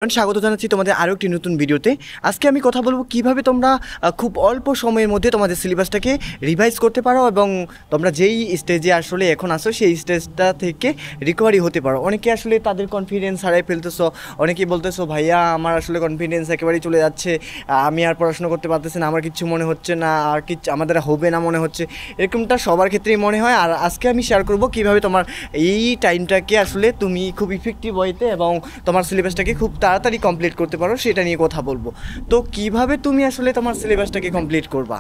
স্বাগত জানাচ্ছি তোমাদের আরও একটি নতুন ভিডিওতে। আজকে আমি কথা বলবো কিভাবে তোমরা খুব অল্প সময়ের মধ্যে তোমাদের সিলেবাসটাকে রিভাইজ করতে পারো এবং তোমরা যেই স্টেজে আসলে এখন আসো সেই স্টেজটা থেকে রিকভারি হতে পারো। অনেকে আসলে তাদের কনফিডেন্স হারাই ফেলতেছো, অনেকেই বলতেছো ভাইয়া আমার আসলে কনফিডেন্স একেবারেই চলে যাচ্ছে, আমি আর পড়াশোনা করতে পারতেছি না, আমার কিছু মনে হচ্ছে না, আর কিছু আমাদের হবে না মনে হচ্ছে, এরকমটা সবার ক্ষেত্রেই মনে হয়। আর আজকে আমি শেয়ার করবো কীভাবে তোমার এই টাইমটাকে আসলে তুমি খুব ইফেক্টিভ ওয়েতে এবং তোমার সিলেবাসটাকে খুব তাড়াতাড়ি কমপ্লিট করতে পারো সেটা নিয়ে কথা বলবো। তো কিভাবে তুমি আসলে তোমার সিলেবাসটাকে কমপ্লিট করবা,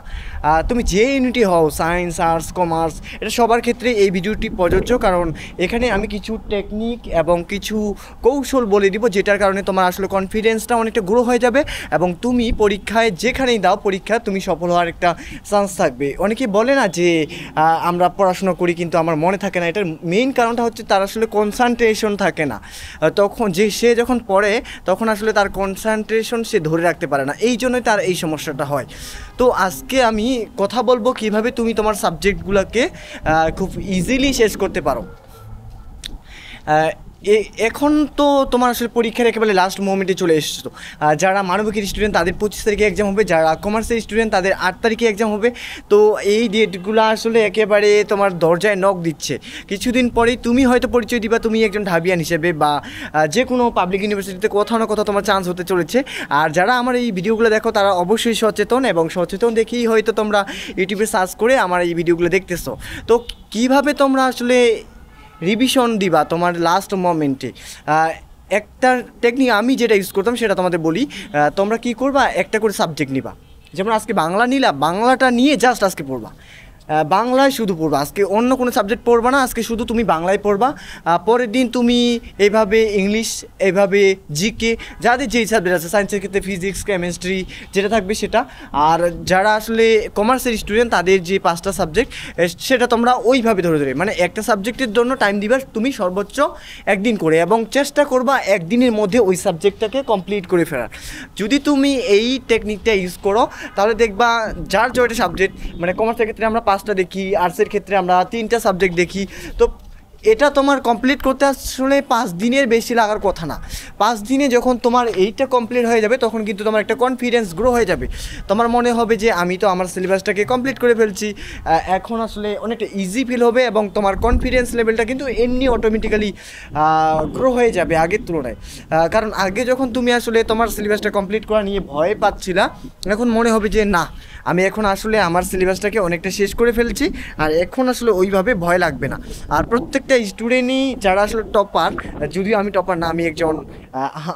তুমি যে ইউনিটি হও, সায়েন্স, আর্টস, কমার্স, এটা সবার ক্ষেত্রে এই ভিডিওটি প্রযোজ্য, কারণ এখানে আমি কিছু টেকনিক এবং কিছু কৌশল বলে দিব যেটার কারণে তোমার আসলে কনফিডেন্সটা অনেকটা গ্রো হয়ে যাবে এবং তুমি পরীক্ষায় যেখানেই দাও পরীক্ষা তুমি সফল হওয়ার একটা চান্স থাকবে। অনেকে বলে না যে আমরা পড়াশোনা করি কিন্তু আমার মনে থাকে না, এটার মেইন কারণটা হচ্ছে তার আসলে কনসেন্ট্রেশন থাকে না। তখন সে যখন পড়ে তখন আসলে তার কনসেন্ট্রেশন সে ধরে রাখতে পারে না, এই জন্যই তার এই সমস্যাটা হয়। তো আজকে আমি কথা বলবো কিভাবে তুমি তোমার সাবজেক্টগুলোকে খুব ইজিলি শেষ করতে পারো। এখন তো তোমার আসলে পরীক্ষার একেবারে লাস্ট মোমেন্টে চলে এসেছো। যারা মানবিকের স্টুডেন্ট তাদের 25 তারিখে এক্সাম হবে, যারা কমার্সের স্টুডেন্ট তাদের 8 তারিখে এক্সাম হবে। তো এই ডেটগুলো আসলে একেবারে তোমার দরজায় নক দিচ্ছে। কিছুদিন পরেই তুমি হয়তো পরিচয় দিবা তুমি একজন ঢাবিয়ান হিসেবে, বা যে কোনো পাবলিক ইউনিভার্সিটিতে কোথাও না কোথাও তোমার চান্স হতে চলেছে। আর যারা আমার এই ভিডিওগুলো দেখো তারা অবশ্যই সচেতন, এবং সচেতন দেখেই হয়তো তোমরা ইউটিউবে সার্চ করে আমার এই ভিডিওগুলো দেখতেছো। তো কীভাবে তোমরা আসলে রিভিশন দিবা তোমার লাস্ট মোমেন্টে, একটা টেকনিক আমি যেটা ইউজ করতাম সেটা তোমাদের বলি। তোমরা কি করবা, একটা করে সাবজেক্ট নিবা। যেমন আজকে বাংলা নিলা, বাংলাটা নিয়ে জাস্ট আজকে পড়বা, বাংলায় শুধু পড়বা, আজকে অন্য কোনো সাবজেক্ট পড়বা না, আজকে শুধু তুমি বাংলায় পড়বা। পরের দিন তুমি এইভাবে ইংলিশ, এইভাবে জিকে, যাদের যেই সাবজেক্ট আছে, সায়েন্সের ক্ষেত্রে ফিজিক্স, কেমিস্ট্রি যেটা থাকবে সেটা। আর যারা আসলে কমার্সের স্টুডেন্ট তাদের যে 5টা সাবজেক্ট সেটা তোমরা ওইভাবে ধরে ধরে, মানে একটা সাবজেক্টের জন্য টাইম দিবা তুমি সর্বোচ্চ একদিন করে, এবং চেষ্টা করবা একদিনের মধ্যে ওই সাবজেক্টটাকে কমপ্লিট করে ফেলার। যদি তুমি এই টেকনিকটা ইউজ করো তাহলে দেখবা যার জয়টা সাবজেক্ট, মানে কমার্সের ক্ষেত্রে আমরা 5টা দেখি, আর্টসের ক্ষেত্রে আমরা 3টা সাবজেক্ট দেখি, তো এটা তোমার কমপ্লিট করতে আসলে 5 দিনের বেশি লাগার কথা না। 5 দিনে যখন তোমার এইটা কমপ্লিট হয়ে যাবে তখন কিন্তু তোমার একটা কনফিডেন্স গ্রো হয়ে যাবে। তোমার মনে হবে যে আমি তো আমার সিলেবাসটাকে কমপ্লিট করে ফেলছি, এখন আসলে অনেকটা ইজি ফিল হবে এবং তোমার কনফিডেন্স লেভেলটা কিন্তু এমনি অটোমেটিক্যালি গ্রো হয়ে যাবে আগের তুলনায়। কারণ আগে যখন তুমি আসলে তোমার সিলেবাসটা কমপ্লিট করা নিয়ে ভয় পাচ্ছিলা, এখন মনে হবে যে না, আমি এখন আসলে আমার সিলেবাসটাকে অনেকটা শেষ করে ফেলছি, আর এখন আসলে ওইভাবে ভয় লাগবে না। আর প্রত্যেকটা স্টুডেন্টই যারা আসলে টপার, যদিও আমি টপার না, আমি একজন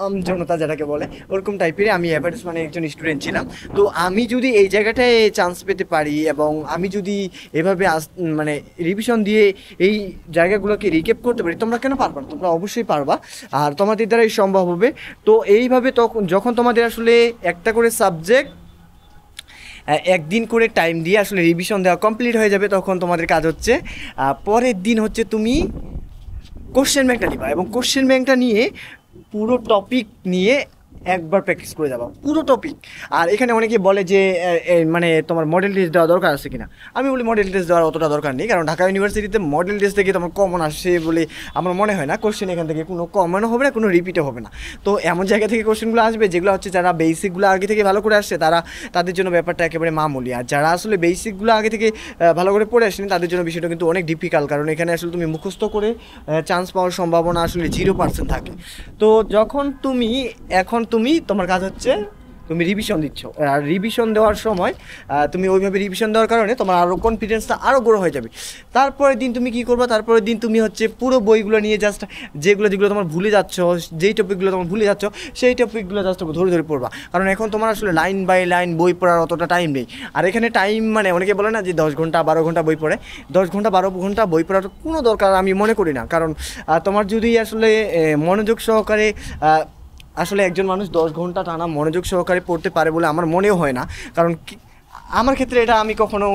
আম জনতা যেটাকে বলে ওরকম টাইপের, আমি অ্যাভারেজ মানে একজন স্টুডেন্ট ছিলাম। তো আমি যদি এই জায়গাটায় চান্স পেতে পারি এবং আমি যদি এভাবে মানে রিভিশন দিয়ে এই জায়গাগুলোকে রিকেপ করতে পারি, তোমরা কেন পারবা না? তোমরা অবশ্যই পারবা, আর তোমাদের দ্বারাই সম্ভব হবে। তো এইভাবে তখন যখন তোমাদের আসলে একটা করে সাবজেক্ট একদিন করে টাইম দিয়ে আসলে রিভিশন দেওয়া কমপ্লিট হয়ে যাবে, তখন তোমাদের কাজ হচ্ছে পরের দিন হচ্ছে তুমি কোশ্চেন ব্যাংকটা নিবা, এবং কোশ্চেন ব্যাংকটা নিয়ে পুরো টপিক নিয়ে একবার প্র্যাকটিস করে যাবা, পুরো টপিক। আর এখানে অনেকে বলে যে মানে তোমার মডেল টেস্ট দেওয়া দরকার আছে কিনা, আমি বলি মডেল টেস্ট দেওয়ার অতটা দরকার নেই, কারণ ঢাকা ইউনিভার্সিটিতে মডেল টেস্ট থেকে তোমার কমন আসে বলে আমার মনে হয় না। কোশ্চেন এখান থেকে কোনো কমনও হবে না, কোনো রিপিটও হবে না। তো এমন জায়গা থেকে কোশ্চেনগুলো আসবে যেগুলো হচ্ছে যারা বেসিকগুলো আগে থেকে ভালো করে আসছে তাদের জন্য ব্যাপারটা একেবারে মামুলি, আর যারা আসলে বেসিকগুলো আগে থেকে ভালো করে পড়ে আসেনি তাদের জন্য বিষয়টা কিন্তু অনেক ডিফিকাল্ট, কারণ এখানে আসলে তুমি মুখস্থ করে চান্স পাওয়ার সম্ভাবনা আসলে 0% থাকে। তো যখন তুমি তোমার কাজ হচ্ছে তুমি রিভিশন দিচ্ছ, আর রিভিশন দেওয়ার সময় তুমি ওইভাবে রিভিশন দেওয়ার কারণে তোমার আরও কনফিডেন্সটা আরও গ্রো হয়ে যাবে। তারপরের দিন তুমি কী করবা, তারপরের দিন তুমি হচ্ছে পুরো বইগুলো নিয়ে জাস্ট যেগুলো তোমার ভুলে যাচ্ছ, যেই টপিকগুলো তোমার ভুলে যাচ্ছ সেই টপিকগুলো জাস্ট ধরে ধরে পড়বা, কারণ এখন তোমার আসলে লাইন বাই লাইন বই পড়ার অতটা টাইম নেই। আর এখানে টাইম মানে অনেকে বলে না যে 10 ঘন্টা 12 ঘন্টা বই পড়ে, 10 ঘন্টা 12 ঘন্টা বই পড়ার কোনো দরকার আমি মনে করি না, কারণ তোমার যদি আসলে মনোযোগ সহকারে আসলে একজন মানুষ 10 ঘন্টা টানা মনোযোগ সহকারে পড়তে পারে বলে আমার মনেও হয় না, কারণ আমার ক্ষেত্রে এটা আমি কখনো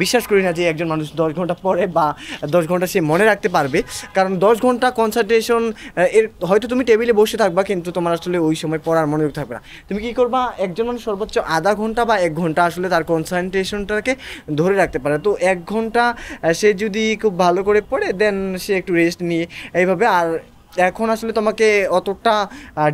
বিশ্বাস করি না যে একজন মানুষ 10 ঘন্টা পড়ে বা 10 ঘন্টা সে মনে রাখতে পারবে, কারণ 10 ঘন্টা কনসেন্ট্রেশন এর হয়তো তুমি টেবিলে বসে থাকবা কিন্তু তোমার আসলে ওই সময় পড়ার মনোযোগ থাকবে না। তুমি কী করবা, একজন মানুষ সর্বোচ্চ আধা ঘন্টা বা 1 ঘন্টা আসলে তার কনসেন্ট্রেশনটাকে ধরে রাখতে পারে। তো 1 ঘন্টা সে যদি খুব ভালো করে পড়ে দেন সে একটু রেস্ট নিয়ে এইভাবে, আর এখন আসলে তোমাকে অতটা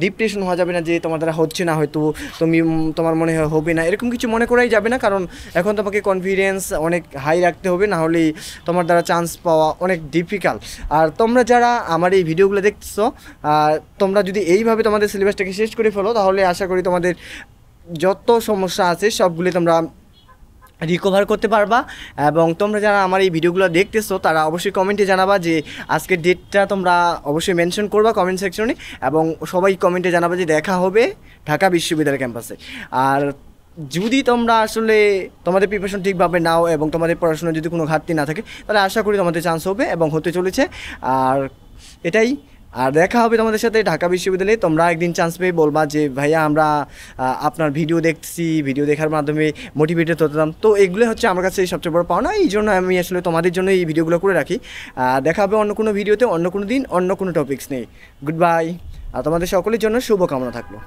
ডিপ্রেশন হওয়া যাবে না যে তোমার দ্বারা হচ্ছে না, হয়তো তুমি তোমার মনে হয় হবে না, এরকম কিছু মনে করাই যাবে না। কারণ এখন তোমাকে কনফিডেন্স অনেক হাই রাখতে হবে, না হলেই তোমার দ্বারা চান্স পাওয়া অনেক ডিফিকাল্ট। আর তোমরা যারা আমার এই ভিডিওগুলো দেখছো, তোমরা যদি এইভাবে তোমাদের সিলেবাসটাকে শেষ করে ফেলো, তাহলে আশা করি তোমাদের যত সমস্যা আছে সবগুলি তোমরা রিকভার করতে পারবা। এবং তোমরা যারা আমার এই ভিডিওগুলো দেখতেছো তারা অবশ্যই কমেন্টে জানাবা যে আজকের ডেটটা তোমরা অবশ্যই মেনশন করবা কমেন্ট সেকশনে, এবং সবাই কমেন্টে জানাবা যে দেখা হবে ঢাকা বিশ্ববিদ্যালয় ক্যাম্পাসে। আর যদি তোমরা আসলে তোমাদের প্রিপারেশন ঠিকভাবে নাও এবং তোমাদের পড়াশোনার যদি কোনো ঘাটতি না থাকে, তাহলে আশা করি তোমাদের চান্স হবে এবং হতে চলেছে। আর এটাই, আর দেখা হবে তোমাদের সাথে ঢাকা বিশ্ববিদ্যালয়ে। তোমরা একদিন চান্স পেয়ে বলবা যে ভাইয়া আমরা আপনার ভিডিও দেখছি, ভিডিও দেখার মাধ্যমে মোটিভেটেড হতাম। তো এগুলো হচ্ছে আমার কাছে সবচেয়ে বড় পাওনা, এই জন্য আমি আসলে তোমাদের জন্য এই ভিডিওগুলো করে রাখি। দেখা হবে অন্য কোনো ভিডিওতে, অন্য কোনো দিন, অন্য কোনো টপিকস নেই। Good bye. আর তোমাদের সকলের জন্য শুভকামনা থাকলো।